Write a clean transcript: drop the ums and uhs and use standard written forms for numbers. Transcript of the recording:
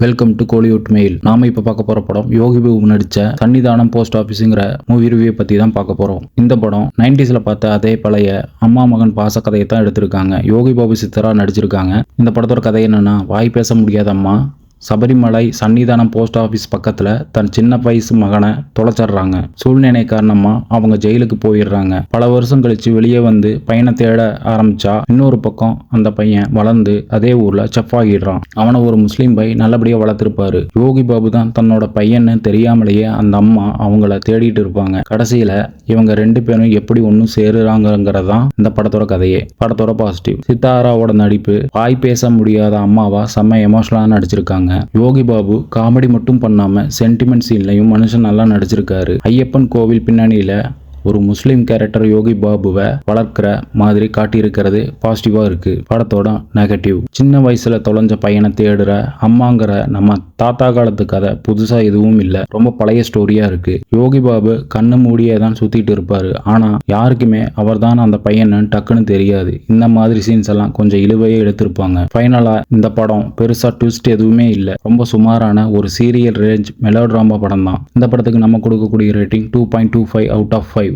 Welcome to Kollywood mail. நாம இப்ப பார்க்க போற படம் யோகி பாபு நடிச்ச சன்னிதானம் போஸ்ட் ஆபீஸ்ங்கிற மூவி ரிவ்யூ பத்தி தான் பார்க்க போறோம். இந்த படம் 90sல பார்த்த அதே பழைய அம்மா மகன் பாச கதையை தான் எடுத்திருக்காங்க. யோகி பாபு சித்தரா நடிச்சிருக்காங்க. இந்த படத்தோட கதை என்னன்னா, வாய் பேச முடியாத அம்மா சபரிமலை சன்னிதானம் போஸ்ட் ஆபீஸ் பக்கத்துல தன் சின்ன வயசு மகனை தொலைச்சிடுறாங்க. சூழ்நிலை காரணமா அவங்க ஜெயிலுக்கு போயிடுறாங்க. பல வருஷம் கழிச்சு வெளியே வந்து பையனை தேட ஆரம்பிச்சா, இன்னொரு பக்கம் அந்த பையன் வளர்ந்து அதே ஊர்ல செஃப் ஆகிடுறான். அவனை ஒரு முஸ்லீம் பை நல்லபடியா வளர்த்திருப்பாரு. யோகி பாபு தான் தன்னோட பையன்னு தெரியாமலேயே அந்த அம்மா அவங்கள தேடிட்டு இருப்பாங்க. கடைசியில இவங்க ரெண்டு பேரும் எப்படி ஒன்னும் சேருறாங்கிறதான் இந்த படத்தோட கதையே. படத்தோட பாசிட்டிவ், சித்தாராவோட நடிப்பு. வாய் பேச முடியாத அம்மாவா செம்ம எமோஷனலா நடிச்சிருக்காங்க. யோகி பாபு காமெடி மட்டும் பண்ணாம சென்டிமெண்ட் சீன்லயும் மனுஷன் நல்லா நடிச்சிருக்காரு. ஐயப்பன் கோவில் பின்னணியில ஒரு முஸ்லீம் கேரக்டர் யோகி பாபுவை வளர்க்கிற மாதிரி காட்டியிருக்கிறது பாசிட்டிவா இருக்கு. படத்தோட நெகட்டிவ், சின்ன வயசுல தொலைஞ்ச பையனை தேடுற அம்மாங்கிற நம்ம தாத்தா காலத்து கதை புதுசா எதுவும் இல்ல. ரொம்ப பழைய ஸ்டோரியா இருக்கு. யோகி பாபு கண்ணு மூடியே தான் சுத்திட்டு இருப்பாரு. ஆனா யாருக்குமே அவர் தான் அந்த பையன்னு டக்குன்னு தெரியாது. இந்த மாதிரி சீன்ஸ் எல்லாம் கொஞ்சம் இழுவையே எடுத்திருப்பாங்க. ஃபைனலா இந்த படம் பெருசா ட்விஸ்ட் எதுவுமே இல்ல. ரொம்ப சுமாரான ஒரு சீரியல் ரேஞ்ச் மெலோட்ராமா படம் தான். இந்த படத்துக்கு நம்ம கொடுக்கக்கூடிய ரேட்டிங் 2.25 out of 5.